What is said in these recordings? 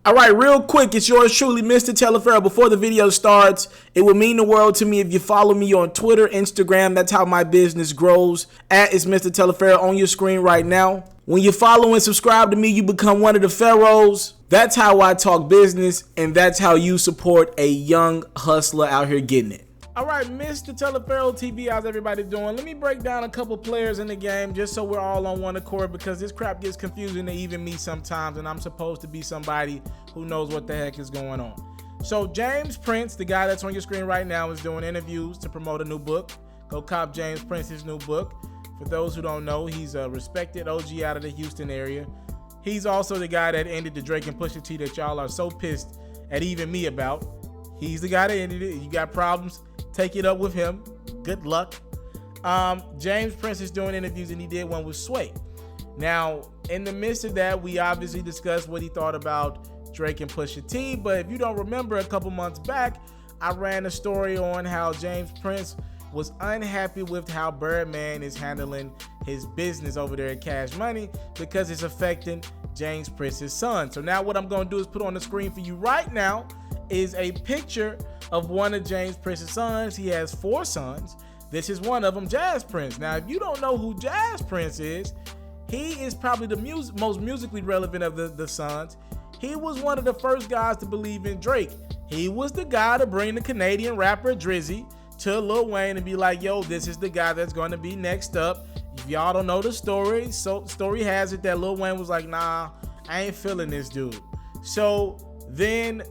All right, real quick, it's yours truly, Mr. Taliaferro. Before the video starts, it would mean the world to me if you follow me on Twitter, Instagram. That's how my business grows. At is Mr. Taliaferro on your screen right now. When you follow and subscribe to me, you become one of the pharaohs. That's how I talk business, and that's how you support a young hustler out here getting it. All right, Mr. Taliaferro TV, how's everybody doing? Let me break down a couple players in the game just so we're all on one accord, because this crap gets confusing to even me sometimes, and I'm supposed to be somebody who knows what the heck is going on. So James Prince, the guy that's on your screen right now, is doing interviews to promote a new book. Go cop James Prince's new book. For those who don't know, he's a respected OG out of the Houston area. He's also the guy that ended the Drake and Pusha T that y'all are so pissed at even me about. He's the guy that ended it. You got problems, take it up with him. Good luck. James Prince is doing interviews, and he did one with Sway. Now, in the midst of that, we obviously discussed what he thought about Drake and Pusha T. But if you don't remember, a couple months back, I ran a story on how James Prince was unhappy with how Birdman is handling his business over there at Cash Money because it's affecting James Prince's son. So now what I'm going to do is put on the screen for you right now is a picture of one of James Prince's sons. He has 4 sons. This is one of them, Jazz Prince. Now, if you don't know who Jazz Prince is, he is probably the most musically relevant of the sons. He was one of the first guys to believe in Drake. He was the guy to bring the Canadian rapper Drizzy to Lil Wayne and be like, yo, this is the guy that's going to be next up. If y'all don't know the story, story has it that Lil Wayne was like, nah, I ain't feeling this dude. So then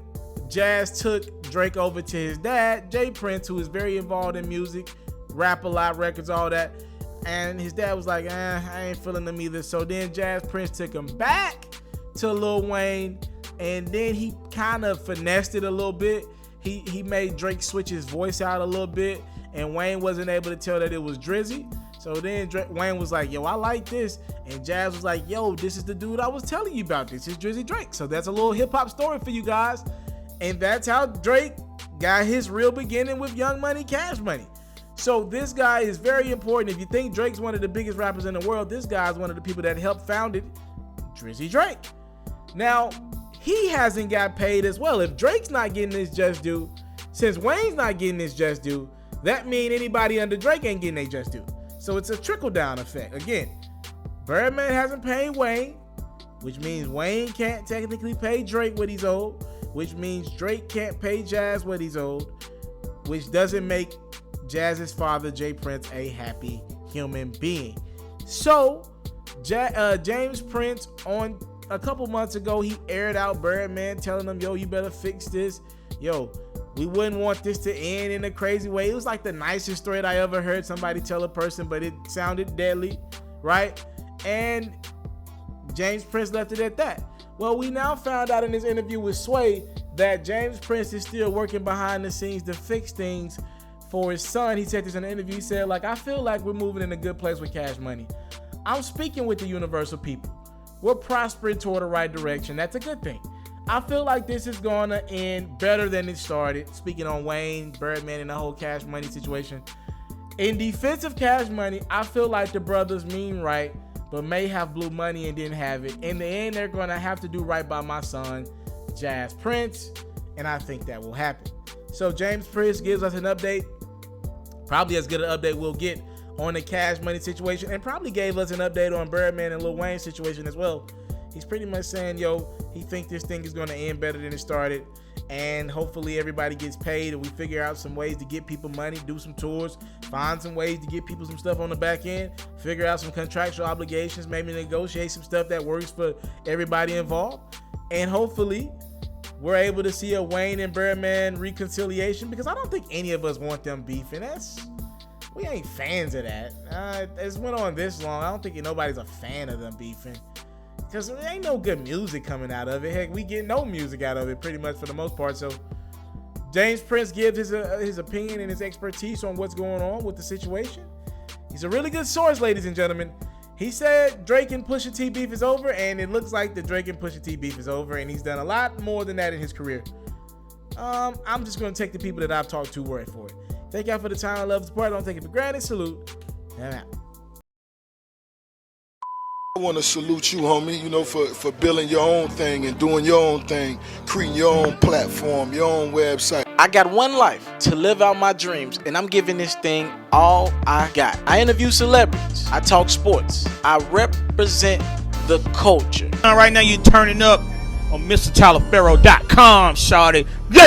Jazz took Drake over to his dad, Jay Prince, who is very involved in music, rap a lot, records, all that. And his dad was like, I ain't feeling them either. So then Jazz Prince took him back to Lil Wayne, and then he kind of finessed it a little bit. He made Drake switch his voice out a little bit, and Wayne wasn't able to tell that it was Drizzy. So then Wayne was like, yo, I like this. And Jazz was like, yo, this is the dude I was telling you about. This is Drizzy Drake. So that's a little hip hop story for you guys. And that's how Drake got his real beginning with Young Money, Cash Money. So this guy is very important. If you think Drake's one of the biggest rappers in the world, this guy is one of the people that helped founded Drizzy Drake. Now, he hasn't got paid as well. If Drake's not getting his just due, since Wayne's not getting his just due, that means anybody under Drake ain't getting their just due. So it's a trickle-down effect. Again, Birdman hasn't paid Wayne, which means Wayne can't technically pay Drake what he's owed, which means Drake can't pay Jazz what he's owed, which doesn't make Jazz's father, Jay Prince, a happy human being. So, James Prince, on a couple months ago, he aired out Birdman, telling him, yo, you better fix this. Yo, we wouldn't want this to end in a crazy way. It was like the nicest threat I ever heard somebody tell a person, but it sounded deadly, right? And James Prince left it at that. Well, we now found out in this interview with Sway that James Prince is still working behind the scenes to fix things for his son. He said this in an interview. He said, like, I feel like we're moving in a good place with Cash Money. I'm speaking with the universal people. We're prospering toward the right direction. That's a good thing. I feel like this is going to end better than it started. Speaking on Wayne, Birdman, and the whole Cash Money situation. In defense of Cash Money, I feel like the brothers mean right, but may have blew money and didn't have it. In the end, they're going to have to do right by my son, Jazz Prince, and I think that will happen. So James Prince gives us an update, probably as good an update we'll get on the Cash Money situation, and probably gave us an update on Birdman and Lil Wayne's situation as well. He's pretty much saying, yo, he thinks this thing is going to end better than it started, and hopefully everybody gets paid and we figure out some ways to get people money, do some tours, find some ways to get people some stuff on the back end, figure out some contractual obligations, maybe negotiate some stuff that works for everybody involved, and hopefully we're able to see a Wayne and Birdman reconciliation, because I don't think any of us want them beefing. We ain't fans of that. It's went on this long. I don't think nobody's a fan of them beefing, because there ain't no good music coming out of it. Heck, we get no music out of it pretty much for the most part. So James Prince gives his opinion and his expertise on what's going on with the situation. He's a really good source, ladies and gentlemen. He said Drake and Pusha T beef is over, and it looks like the Drake and Pusha T beef is over, and he's done a lot more than that in his career. I'm just going to take the people that I've talked to word for it. Thank y'all for the time and love and support. I don't take it for granted. Salute. And out. I want to salute you, homie, you know, for building your own thing and doing your own thing, creating your own platform, your own website. I got one life to live out my dreams, and I'm giving this thing all I got. I interview celebrities. I talk sports. I represent the culture. Right now, you're turning up on MrTaliaferro.com, shawty. Yeah.